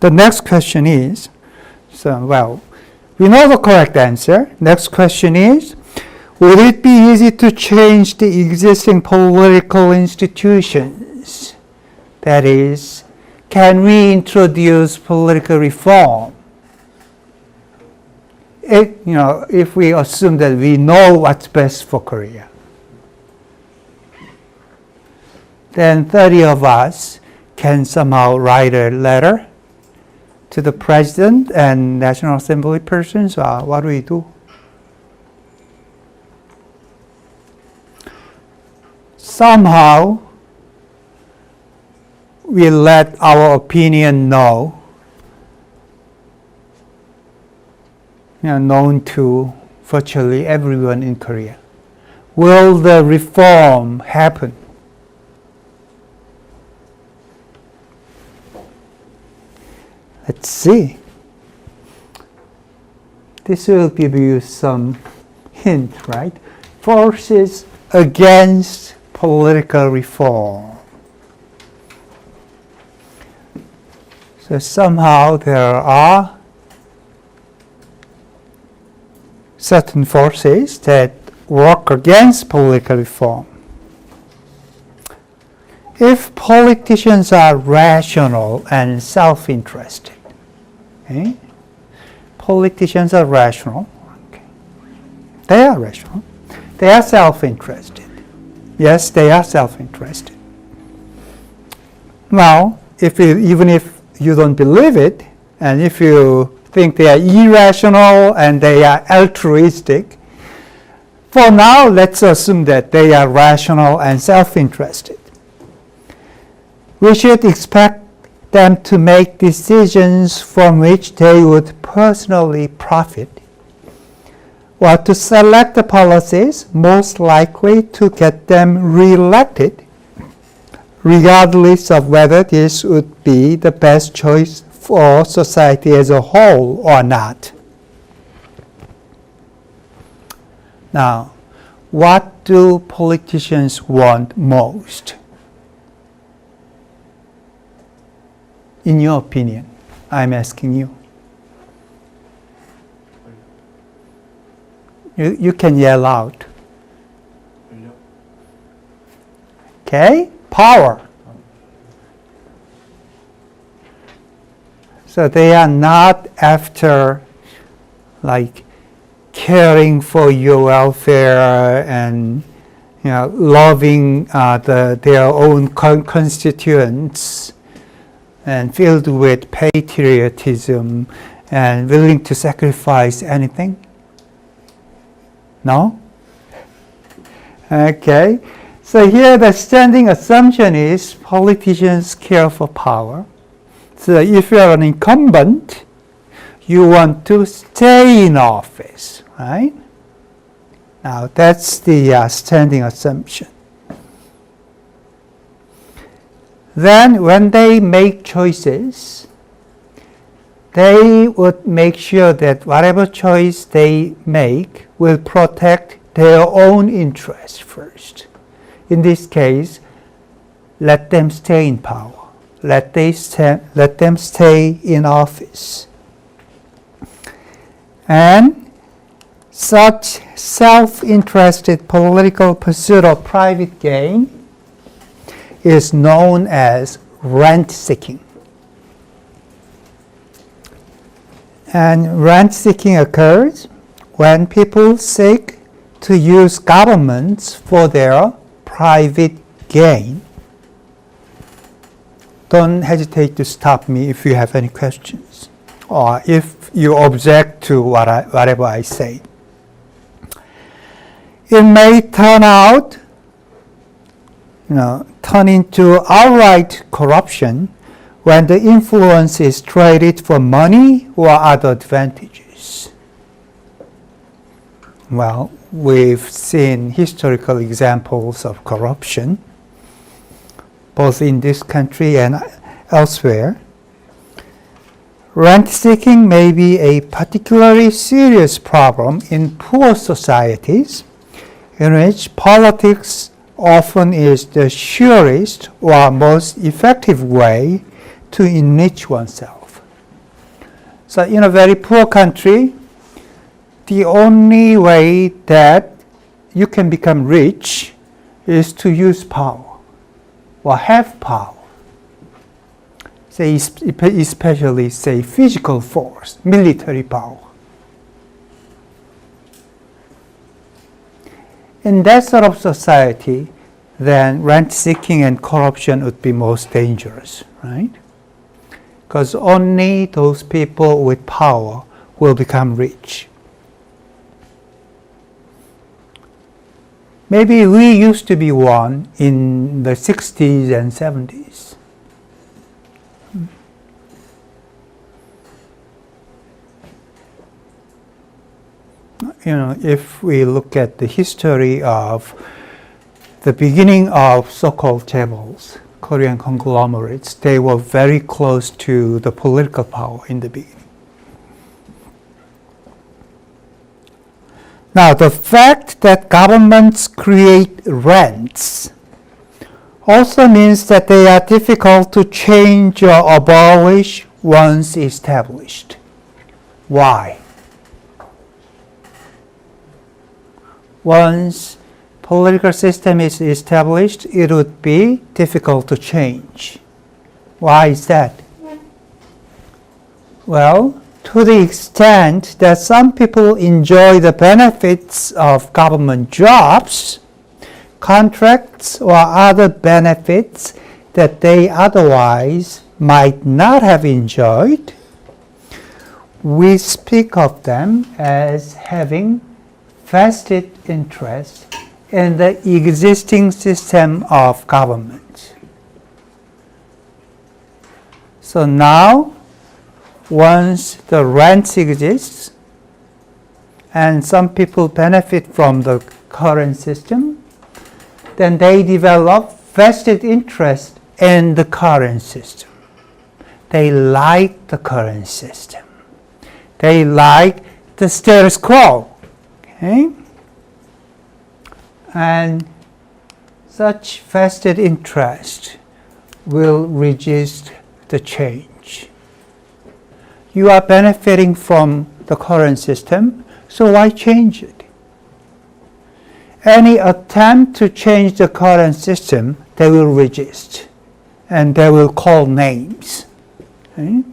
the next question is, we know the correct answer. Next question is, would it be easy to change the existing political institutions? That is, can we introduce political reform? If we assume that we know what's best for Korea, then 30 of us can somehow write a letter to the President and National Assembly persons. What do we do? Somehow, we let our opinion known to virtually everyone in Korea. Will the reform happen? Let's see. This will give you some hint, right? Forces against political reform. So somehow there are certain forces that work against political reform. If politicians are rational and self-interested, okay? Politicians are rational. Okay. They are rational. They are self-interested. Yes, they are self-interested. Now, even if you don't believe it, and if you think they are irrational and they are altruistic, for now, let's assume that they are rational and self-interested. We should expect them to make decisions from which they would personally profit, or to select the policies most likely to get them re-elected, regardless of whether this would be the best choice for society as a whole or not. Now, what do politicians want most? In your opinion, I'm asking you. You can yell out. Okay? Power. So they are not after caring for your welfare and loving their own constituents and filled with patriotism and willing to sacrifice anything? No? Okay. So here the standing assumption is politicians care for power. So if you are an incumbent, you want to stay in office, right? Now that's the standing assumption. Then when they make choices, they would make sure that whatever choice they make will protect their own interests first. In this case, let them stay in power. Let them stay in office. And such self-interested political pursuit of private gain is known as rent-seeking. And rent-seeking occurs when people seek to use governments for their private gain. Don't hesitate to stop me if you have any questions or if you object to whatever I say. It may turn into outright corruption when the influence is traded for money or other advantages. Well, we've seen historical examples of corruption, both in this country and elsewhere. Rent-seeking may be a particularly serious problem in poor societies, in which politics often is the surest or most effective way to enrich oneself. So in a very poor country, the only way that you can become rich is to use power or have power. Say, especially, say, physical force, military power. In that sort of society, then rent-seeking and corruption would be most dangerous, right? Because only those people with power will become rich. Maybe we used to be one in the 60s and 70s. If we look at the history of the beginning of so-called chaebols, Korean conglomerates, they were very close to the political power in the beginning. Now, the fact that governments create rents also means that they are difficult to change or abolish once established. Why? Once political system is established, it would be difficult to change. Why is that? Well, to the extent that some people enjoy the benefits of government jobs, contracts, or other benefits that they otherwise might not have enjoyed, we speak of them as having vested interest in the existing system of government. So now, once the rent exists, and some people benefit from the current system, then they develop vested interest in the current system. They like the current system. They like the status quo. Okay? And such vested interest will resist the change. You are benefiting from the current system, so why change it? Any attempt to change the current system, they will resist, and they will call names. Okay?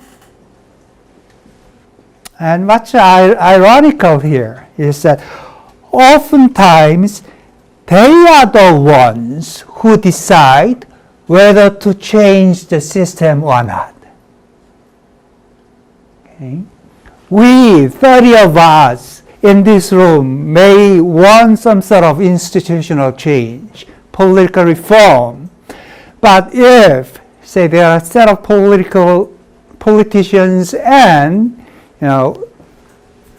And what's ironical here is that oftentimes they are the ones who decide whether to change the system or not. Okay? We, 30 of us in this room, may want some sort of institutional change, political reform. But if, say, there are a set of politicians and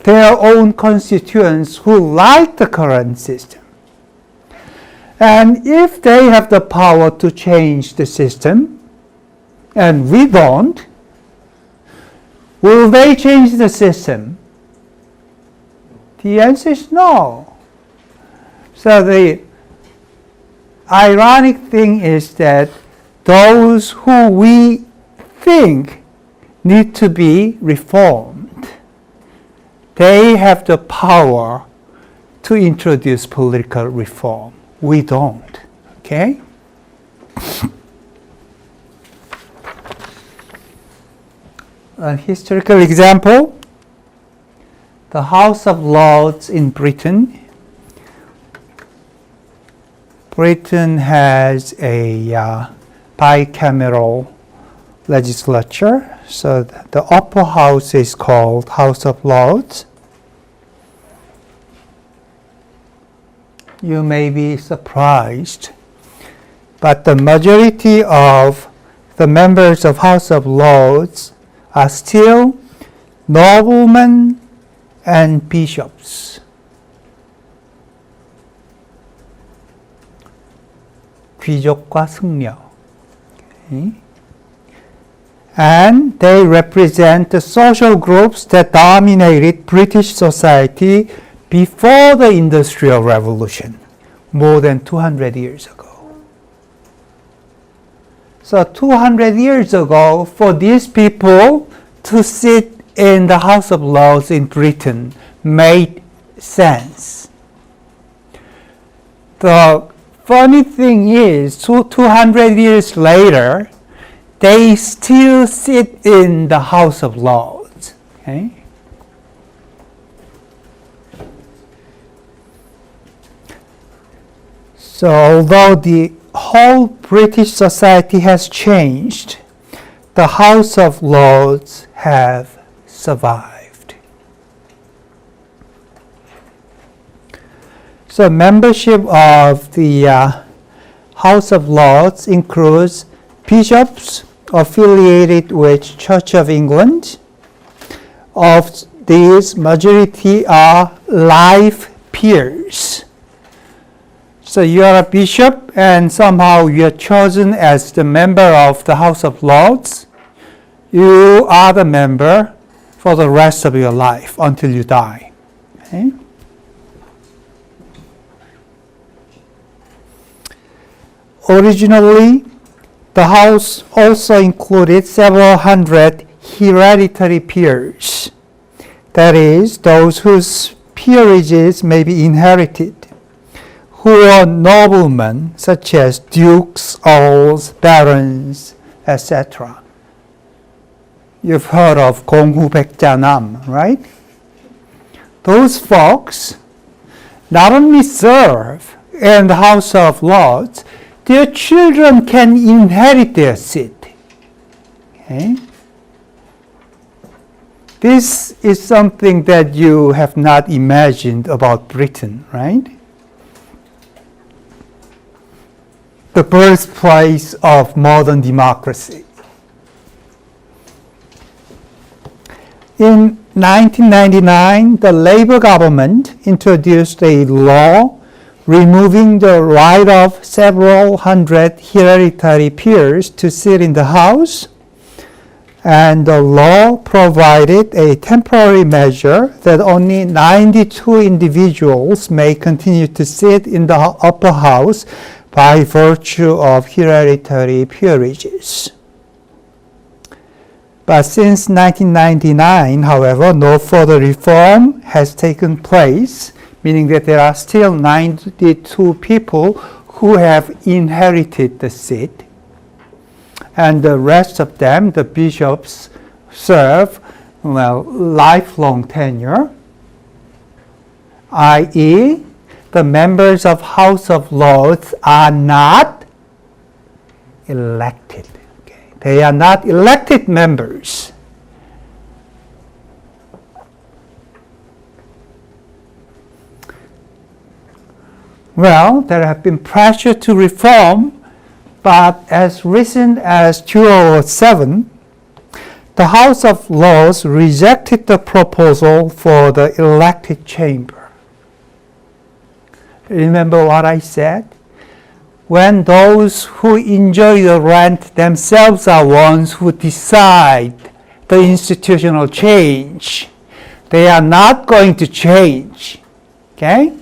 their own constituents who like the current system, and if they have the power to change the system, and we don't, will they change the system? The answer is no. So the ironic thing is that those who we think need to be reformed, they have the power to introduce political reform. We don't. Okay? A historical example, the House of Lords in Britain. Britain has a bicameral legislature. So the upper house is called House of Lords. You may be surprised, but the majority of the members of House of Lords are still noblemen and bishops. 귀족과 승려. Okay. And they represent the social groups that dominated British society before the Industrial Revolution, more than 200 years ago. So 200 years ago, for these people to sit in the House of Lords in Britain made sense. The funny thing is, 200 years later, they still sit in the House of Lords. Okay? So although the whole British society has changed, the House of Lords have survived. So membership of the House of Lords includes bishops affiliated with Church of England. Of these, majority are life peers. So you are a bishop and somehow you are chosen as the member of the House of Lords. You are the member for the rest of your life until you die. Okay? Originally, the House also included several hundred hereditary peers. That is, those whose peerages may be inherited, who are noblemen such as dukes, earls, barons, etc. You've heard of 공후백자남, right? Those folks not only serve in the House of Lords, their children can inherit their seat. Okay? This is something that you have not imagined about Britain, right? The birthplace of modern democracy. In 1999, the Labour government introduced a law removing the right of several hundred hereditary peers to sit in the House, and the law provided a temporary measure that only 92 individuals may continue to sit in the upper house by virtue of hereditary peerages. But since 1999, however, no further reform has taken place, meaning that there are still 92 people who have inherited the seat. And the rest of them, the bishops, serve, lifelong tenure, i.e., the members of House of Lords are not elected. Okay? They are not elected members. Well, there have been pressure to reform, but as recent as 2007, the House of Lords rejected the proposal for the elected chamber. Remember what I said? When those who enjoy the rent themselves are ones who decide the institutional change, they are not going to change. Okay?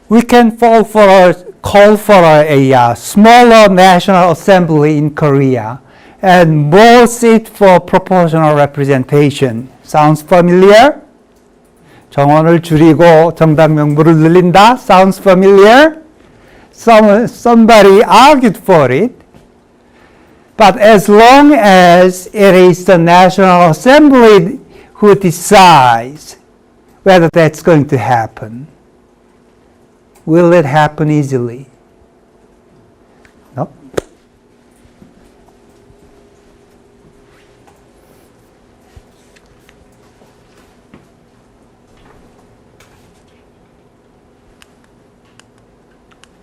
We can call for a smaller National Assembly in Korea and more seats for proportional representation. Sounds familiar? 정원을 줄이고 정당 명부를 늘린다. Sounds familiar? Somebody argued for it. But as long as it is the National Assembly who decides whether that's going to happen, will it happen easily? No.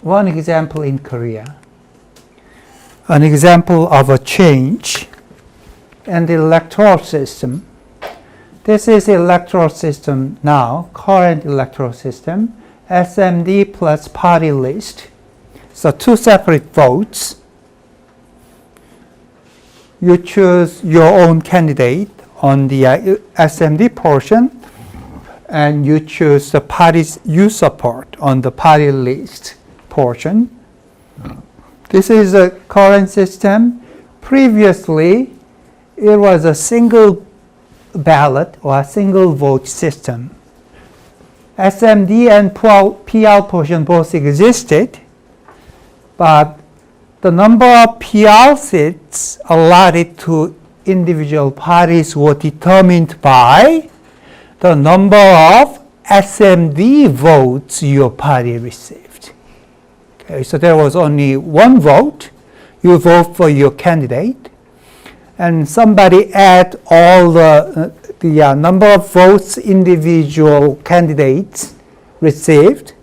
One example in Korea, an example of a change in the electoral system. This is the electoral system now, current electoral system, SMD plus party list. So two separate votes. You choose your own candidate on the SMD portion, and you choose the parties you support on the party list portion. This is a current system. Previously, it was a single ballot or a single vote system. SMD and PR portion both existed, but the number of PR seats allotted to individual parties were determined by the number of SMD votes your party received. Okay, so there was only one vote. You vote for your candidate, and somebody add all the number of votes individual candidates received,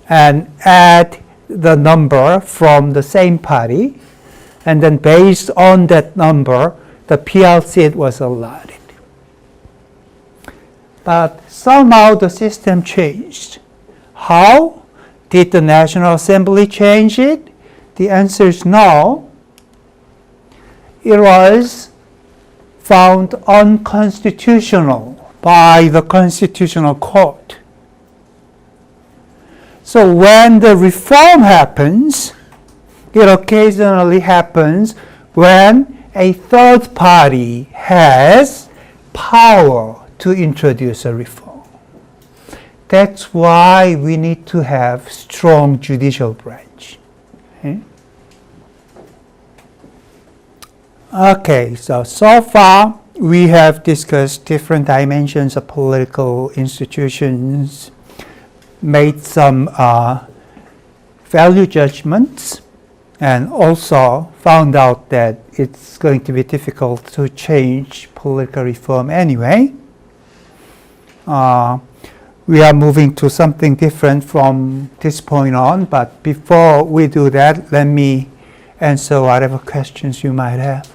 and add the number from the same party, and then based on that number, the PR seat was allotted. But somehow the system changed. How? Did the National Assembly change it? The answer is no. It was found unconstitutional by the Constitutional Court. So when the reform happens, it occasionally happens when a third party has power to introduce a reform. That's why we need to have strong judicial branch. Okay, so far we have discussed different dimensions of political institutions, made some value judgments, and also found out that it's going to be difficult to change political reform anyway. We are moving to something different from this point on, but before we do that, let me answer whatever questions you might have.